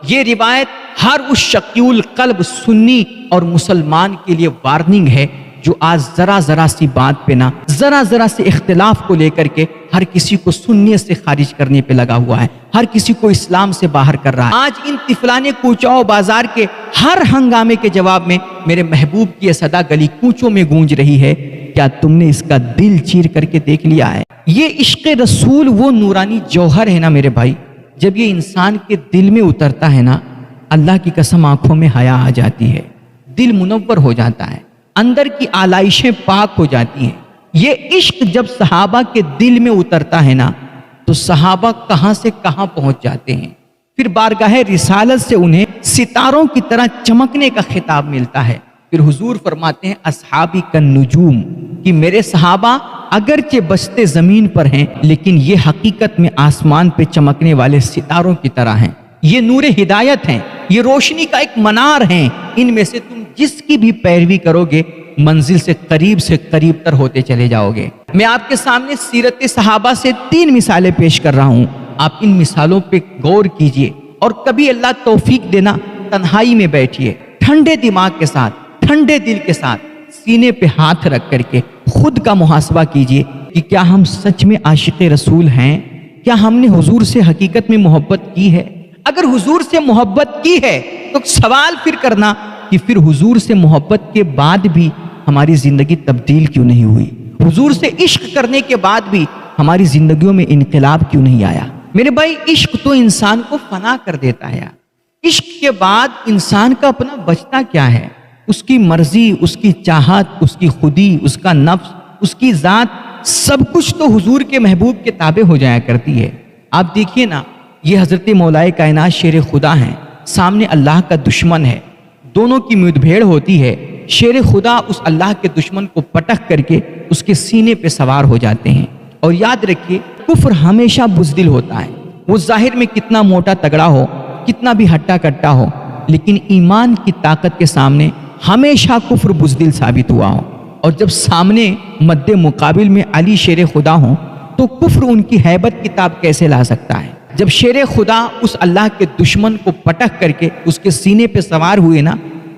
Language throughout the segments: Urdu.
یہ روایت ہر اس شقیول قلب سنی اور مسلمان کے لیے وارننگ ہے جو آج ذرا سی بات پہ نہ ذرا سے اختلاف کو لے کر کے ہر کسی کو سننے سے خارج کرنے پہ لگا ہوا ہے، ہر کسی کو اسلام سے باہر کر رہا ہے۔ آج ان طفلان کوچاؤ بازار کے ہر ہنگامے کے جواب میں میرے محبوب کی یہ صدا گلی کوچوں میں گونج رہی ہے، کیا تم نے اس کا دل چیر کر کے دیکھ لیا ہے؟ یہ عشق رسول وہ نورانی جوہر ہے نا میرے بھائی، جب یہ انسان کے دل میں اترتا ہے نا، اللہ کی قسم آنکھوں میں حیا آ جاتی ہے، دل منور ہو جاتا ہے، اندر کی آلائشیں پاک ہو جاتی ہیں۔ یہ عشق جب صحابہ کے دل میں اترتا ہے نا تو صحابہ کہاں سے کہاں پہنچ جاتے ہیں، پھر بارگاہ رسالت سے انہیں ستاروں کی طرح چمکنے کا خطاب ملتا ہے۔ پھر حضور فرماتے ہیں اصحابی کالنجوم، کہ میرے صحابہ اگرچہ بستے زمین پر ہیں لیکن یہ حقیقت میں آسمان پہ چمکنے والے ستاروں کی طرح ہیں، یہ نور ہدایت ہیں، یہ روشنی کا ایک منار ہیں، ان میں سے تم جس کی بھی پیروی کرو گے منزل سے قریب تر ہوتے چلے جاؤ گے۔ میں آپ کے سامنے سیرت صحابہ سے 3 مثالیں پیش کر رہا ہوں، آپ ان مثالوں پہ غور کیجئے اور کبھی اللہ توفیق دینا تنہائی میں بیٹھیے، ٹھنڈے دماغ کے ساتھ، ٹھنڈے دل کے ساتھ سینے پہ ہاتھ رکھ کر کے خود کا محاسبہ کیجئے کہ کیا ہم سچ میں عاشق رسول ہیں؟ کیا ہم نے حضور سے حقیقت میں محبت کی ہے؟ اگر حضور سے محبت کی ہے تو سوال پھر کرنا کہ پھر حضور سے محبت کے بعد بھی ہماری زندگی تبدیل کیوں نہیں ہوئی؟ حضور سے عشق کرنے کے بعد بھی ہماری زندگیوں میں انقلاب کیوں نہیں آیا؟ میرے بھائی عشق تو انسان کو فنا کر دیتا ہے۔ عشق کے بعد انسان کا اپنا بچتا کیا ہے؟ اس کی مرضی، اس کی چاہت، اس کی خودی، اس کا نفس، اس کی ذات، سب کچھ تو حضور کے محبوب کے تابع ہو جایا کرتی ہے۔ آپ دیکھیے نا، یہ حضرت مولا کائنات شیر خدا ہیں، سامنے اللہ کا دشمن ہے، دونوں کی مدبھیڑ ہوتی ہے، شیر خدا اس اللہ کے دشمن کو پٹخ کر کے اس کے سینے پہ سوار ہو جاتے ہیں۔ اور یاد رکھیے کفر ہمیشہ بزدل ہوتا ہے، وہ ظاہر میں کتنا موٹا تگڑا ہو، کتنا بھی ہٹا کٹا ہو، لیکن ایمان کی طاقت کے سامنے ہمیشہ کفر بزدل ثابت ہوا ہو۔ اور جب سامنے مد مقابل میں علی شیر خدا ہوں تو کفر ان کی ہیبت کتاب کیسے لا سکتا ہے؟ جب شیر خدا اس اللہ کے دشمن کو پٹخ کر کے اس کے سینے پہ سوار ہوئے نا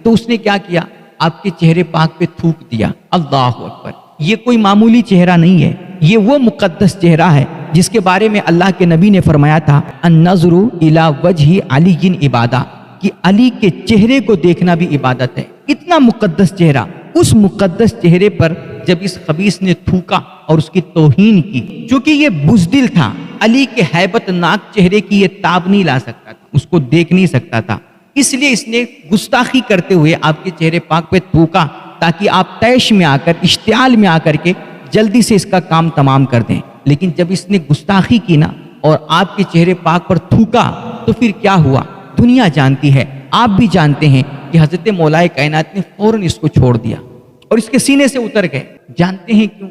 تو اس نے کیا کیا؟ آپ کے چہرے پاک پہ تھوک دیا۔ اللہ اکبر! یہ کوئی معمولی چہرہ نہیں ہے، یہ وہ مقدس چہرہ ہے جس کے بارے میں اللہ کے نبی نے فرمایا تھا النظر الی وجہ علی عبادہ، کہ علی کے چہرے کو دیکھنا بھی عبادت ہے۔ اتنا مقدس چہرہ، اس مقدس چہرے پر جب اس خبیث نے تھوکا اور اس کی توہین کی، چونکہ یہ بزدل تھا، علی کے ہیبت ناک چہرے کی یہ تاب نہیں لا سکتا تھا، اس کو دیکھ نہیں سکتا تھا، اس لیے اس نے گستاخی کرتے ہوئے آپ کے چہرے پاک پہ تھوکا تاکہ آپ تیش میں آ کر، اشتعال میں آ کر کے جلدی سے اس کا کام تمام کر دیں۔ لیکن جب اس نے گستاخی کی نا اور آپ کے چہرے پاک پر تھوکا تو پھر کیا ہوا؟ دنیا جانتی ہے، آپ بھی جانتے ہیں کہ حضرت مولا کائنات نے فوراً اس کو چھوڑ دیا اور اس کے سینے سے اتر گئے۔ جانتے ہیں کیوں؟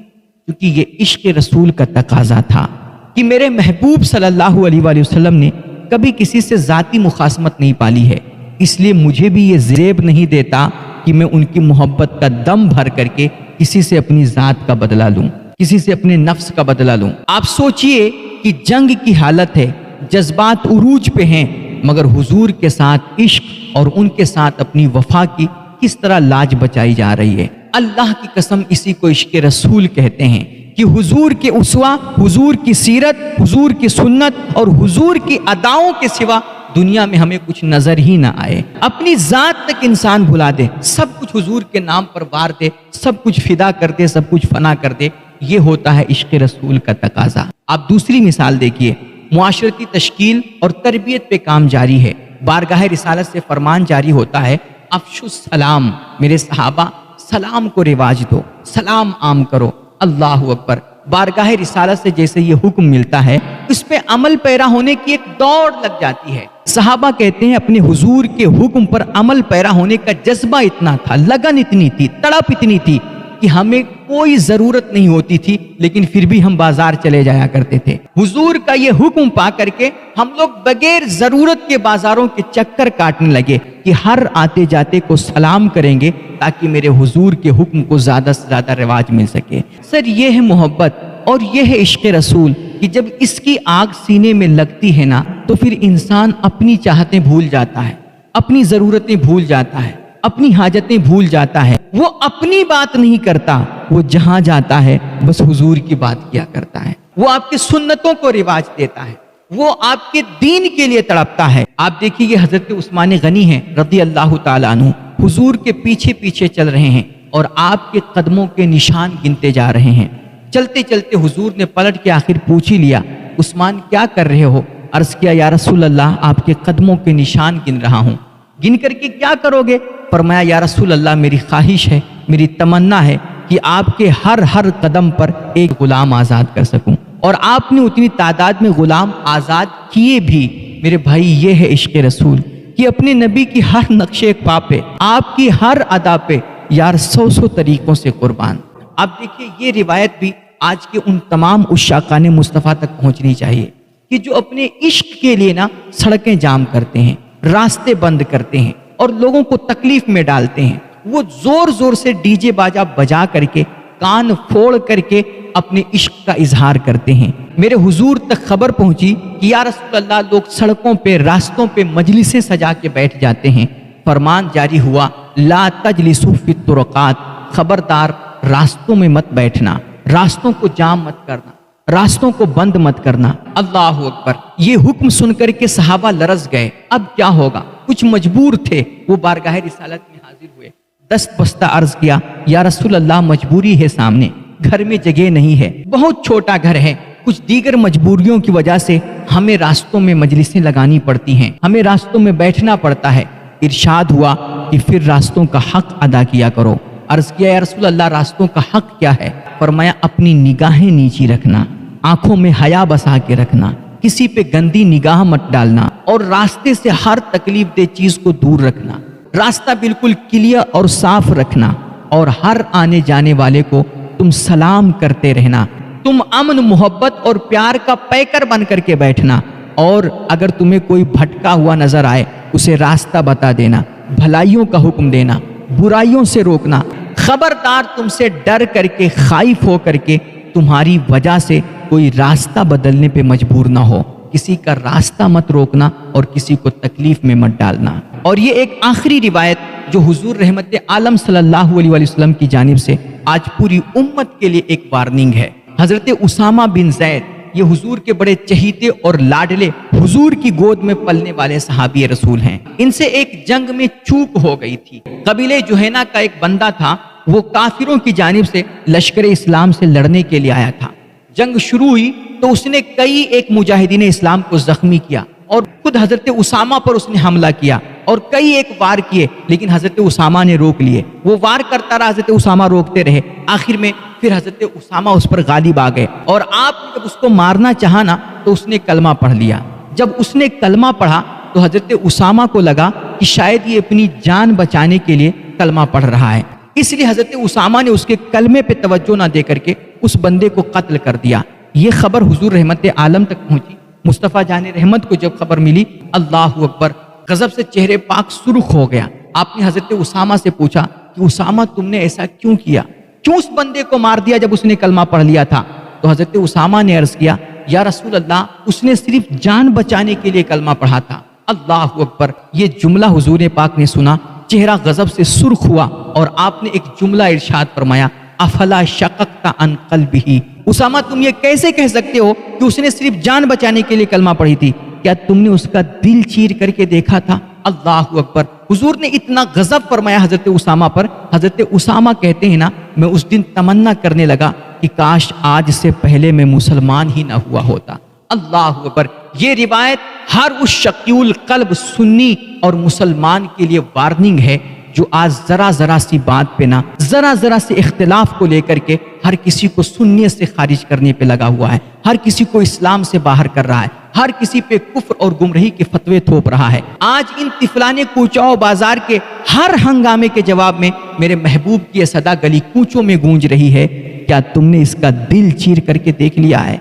کیونکہ یہ عشق رسول کا تقاضا تھا کہ میرے محبوب صلی اللہ علیہ وآلہ وسلم نے کبھی کسی سے ذاتی مخاصمت نہیں پالی ہے، اس لیے مجھے بھی یہ زیب نہیں دیتا کہ میں ان کی محبت کا دم بھر کر کے کسی سے اپنی ذات کا بدلہ لوں، کسی سے اپنے نفس کا بدلہ لوں۔ آپ سوچئے کہ جنگ کی حالت ہے، جذبات عروج پہ ہیں، مگر حضور کے ساتھ عشق اور ان کے ساتھ اپنی وفا کی کس طرح لاج بچائی جا رہی ہے۔ اللہ کی قسم اسی کو عشق رسول کہتے ہیں کہ حضور کے اسوہ، حضور کی سیرت، حضور کی سنت اور حضور کی اداؤں کے سوا دنیا میں ہمیں کچھ نظر ہی نہ آئے۔ اپنی ذات تک انسان بھلا دے، سب کچھ حضور کے نام پر وار دے، سب کچھ فدا کر دے، سب کچھ فنا کر دے، یہ ہوتا ہے عشق رسول کا تقاضا۔ آپ دوسری مثال دیکھیے، معاشرتی تشکیل اور تربیت پہ کام جاری ہے، بارگاہ رسالت سے فرمان جاری ہوتا ہے افشو السلام، میرے صحابہ سلام کو رواج دو، سلام عام کرو۔ اللہ اکبر! بارگاہ رسالت سے جیسے یہ حکم ملتا ہے اس پہ عمل پیرا ہونے کی ایک دوڑ لگ جاتی ہے۔ صحابہ کہتے ہیں اپنے حضور کے حکم پر عمل پیرا ہونے کا جذبہ اتنا تھا، لگن اتنی تھی، تڑپ اتنی تھی کہ ہمیں کوئی ضرورت نہیں ہوتی تھی لیکن پھر بھی ہم بازار چلے جایا کرتے تھے۔ حضور کا یہ حکم پا کر کے ہم لوگ بغیر ضرورت کے بازاروں کے چکر کاٹنے لگے کہ ہر آتے جاتے کو سلام کریں گے تاکہ میرے حضور کے حکم کو زیادہ سے زیادہ رواج مل سکے۔ سر یہ ہے محبت اور یہ ہے عشق رسول، کہ جب اس کی آگ سینے میں لگتی ہے نا تو پھر انسان اپنی چاہتیں بھول جاتا ہے، اپنی ضرورتیں بھول جاتا ہے، اپنی حاجتیں بھول جاتا ہے، وہ اپنی بات نہیں کرتا، وہ جہاں جاتا ہے بس حضور کی بات کیا کرتا ہے، وہ آپ کی سنتوں کو رواج دیتا ہے، وہ آپ کے دین کے لیے تڑپتا ہے۔ آپ دیکھیے یہ حضرت عثمان غنی ہیں رضی اللہ تعالیٰ عنہ، حضور کے پیچھے پیچھے چل رہے ہیں اور آپ کے قدموں کے نشان گنتے جا رہے ہیں۔ چلتے چلتے حضور نے پلٹ کے آخر پوچھ ہی لیا، عثمان کیا کر رہے ہو؟ عرض کیا یا رسول اللہ آپ کے قدموں کے نشان گن رہا ہوں۔ گن کر کے کیا کرو گے؟ فرمایا یا رسول اللہ میری خواہش ہے، میری تمنا ہے کہ آپ کے ہر قدم پر ایک غلام آزاد کر سکوں، اور آپ نے اتنی تعداد میں غلام آزاد کیے بھی۔ میرے بھائی یہ ہے عشق رسول کہ اپنے نبی کی ہر نقشے پا پہ، آپ کی ہر ادا پہ یار 100 طریقوں سے قربان۔ آپ دیکھیے یہ روایت بھی آج کے ان تمام عشاقان مصطفیٰ تک پہنچنی چاہیے کہ جو اپنے عشق کے لیے نا سڑکیں جام کرتے ہیں، راستے بند کرتے ہیں اور لوگوں کو تکلیف میں ڈالتے ہیں، وہ زور زور سے ڈی جے باجا بجا کر کے کان پھوڑ کر کے اپنے عشق کا اظہار کرتے ہیں۔ میرے حضور تک خبر پہنچی کہ یا رسول اللہ لوگ سڑکوں پہ راستوں پہ مجلسیں سجا کے بیٹھ جاتے ہیں۔ فرمان جاری ہوا لا تجلسوا فی الطرقات، خبردار راستوں میں مت بیٹھنا، راستوں کو جام مت کرنا، راستوں کو بند مت کرنا۔ اللہ اکبر! یہ حکم سن کر کے صحابہ لرز گئے، اب کیا ہوگا؟ کچھ مجبور تھے، وہ بارگاہ رسالت میں حاضر ہوئے، دست بستہ عرض کیا یا رسول اللہ مجبوری ہے سامنے، گھر میں جگہ نہیں ہے، بہت چھوٹا گھر ہے، کچھ دیگر مجبوریوں کی وجہ سے ہمیں راستوں میں مجلسیں لگانی پڑتی ہیں، ہمیں راستوں میں بیٹھنا پڑتا ہے۔ ارشاد ہوا کہ پھر راستوں کا حق ادا کیا کرو۔ عرض کیا یا رسول اللہ راستوں کا حق کیا ہے؟ فرمایا اپنی نگاہیں نیچی رکھنا، آنکھوں میں حیا بسا کے رکھنا، کسی پہ گندی نگاہ مت ڈالنا، اور راستے سے ہر تکلیف دہ چیز کو دور رکھنا، راستہ بالکل کلیئر اور صاف رکھنا، اور ہر آنے جانے والے کو تم سلام کرتے رہنا، تم امن محبت اور پیار کا پیکر بن کر کے بیٹھنا، اور اگر تمہیں کوئی بھٹکا ہوا نظر آئے اسے راستہ بتا دینا، بھلائیوں کا حکم دینا، برائیوں سے روکنا۔ خبردار تم سے ڈر کر کے، خائف ہو کر کے تمہاری وجہ سے کوئی راستہ بدلنے پہ مجبور نہ ہو، کسی کا راستہ مت روکنا اور کسی کو تکلیف میں مت ڈالنا۔ اور یہ ایک آخری روایت جو حضور رحمت عالم صلی اللہ علیہ وسلم کی جانب سے آج پوری امت کے لیے ایک وارننگ ہے۔ حضرت اسامہ بن زید یہ حضور کے بڑے چہیتے اور لاڈلے، حضور کی گود میں پلنے والے صحابی رسول ہیں۔ ان سے ایک جنگ میں چوک ہو گئی تھی۔ قبیلہ جوہینہ کا ایک بندہ تھا، وہ کافروں کی جانب سے لشکر اسلام سے لڑنے کے لیے آیا تھا۔ جنگ شروع ہوئی تو اس نے کئی ایک مجاہدین اسلام کو زخمی کیا، اور خود حضرت اسامہ پر اس نے حملہ کیا اور کئی ایک وار کیے، لیکن حضرت اسامہ نے روک لیے۔ وہ وار کرتا رہا، حضرت اسامہ روکتے رہے، آخر میں پھر حضرت اسامہ اس پر غالب آ گئے، اور آپ نے جب اس کو مارنا چاہا نا تو اس نے کلمہ پڑھ لیا۔ جب اس نے کلمہ پڑھا تو حضرت اسامہ کو لگا کہ شاید یہ اپنی جان بچانے کے لیے کلمہ پڑھ رہا ہے، اس لیے حضرت اسامہ نے اس کے کلمے پہ توجہ نہ دے کر کے اس بندے کو قتل کر دیا۔ یہ خبر حضور رحمت عالم تک پہنچی۔ مصطفیٰ جان رحمت کو جب خبر ملی، اللہ اکبر، غضب سے چہرے پاک سرخ ہو گیا۔ آپ نے حضرت اسامہ سے پوچھا کہ اسامہ تم نے ایسا کیوں کیا، کیوں اس بندے کو مار دیا جب اس نے کلمہ پڑھ لیا تھا؟ تو حضرت اسامہ نے عرض کیا یا رسول اللہ اس نے صرف جان بچانے کے لیے کلمہ پڑھا تھا۔ اللہ اکبر! یہ جملہ حضور پاک نے سنا، چہرہ غضب سے سرخ ہوا، اور آپ نے ایک جملہ ارشاد فرمایا افلا شققت عن قلبہ، اسامہ تم یہ کیسے کہہ سکتے ہو کہ اس نے صرف جان بچانے کے لیے کلمہ پڑھی تھی؟ کیا تم نے اس کا دل چیر کر کے دیکھا تھا؟ اللہ اکبر! حضور نے اتنا غضب فرمایا حضرت اسامہ پر، حضرت اسامہ کہتے ہیں نا میں اس دن تمنا کرنے لگا کہ کاش آج سے پہلے میں مسلمان ہی نہ ہوا ہوتا۔ اللہ اکبر! یہ روایت ہر اس شقی القلب سنی اور مسلمان کے لیے وارننگ ہے جو آج ذرا سی بات پہ نا ذرا سے اختلاف کو لے کر کے ہر کسی کو سنیت سے خارج کرنے پہ لگا ہوا ہے، ہر کسی کو اسلام سے باہر کر رہا ہے، ہر کسی پہ کفر اور گمراہی کے فتوے تھوپ رہا ہے۔ آج ان طفلانے کوچاؤ بازار کے ہر ہنگامے کے جواب میں میرے محبوب کی یہ صدا گلی کوچوں میں گونج رہی ہے، کیا تم نے اس کا دل چیر کر کے دیکھ لیا ہے؟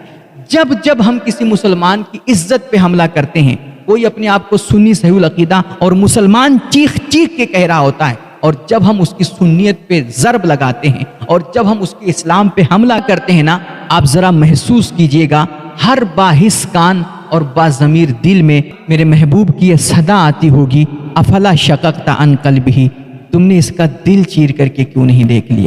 جب ہم کسی مسلمان کی عزت پہ حملہ کرتے ہیں، کوئی اپنے آپ کو سنی صحیح العقیدہ اور مسلمان چیخ کے کہہ رہا ہوتا ہے، اور جب ہم اس کی سنیت پہ ضرب لگاتے ہیں اور جب ہم اس کے اسلام پہ حملہ کرتے ہیں نا، آپ ذرا محسوس کیجئے گا ہر باحث کان اور باضمیر دل میں میرے محبوب کی یہ صدا آتی ہوگی، افلا شققت عن قلبہ، تم نے اس کا دل چیر کر کے کیوں نہیں دیکھ لیا؟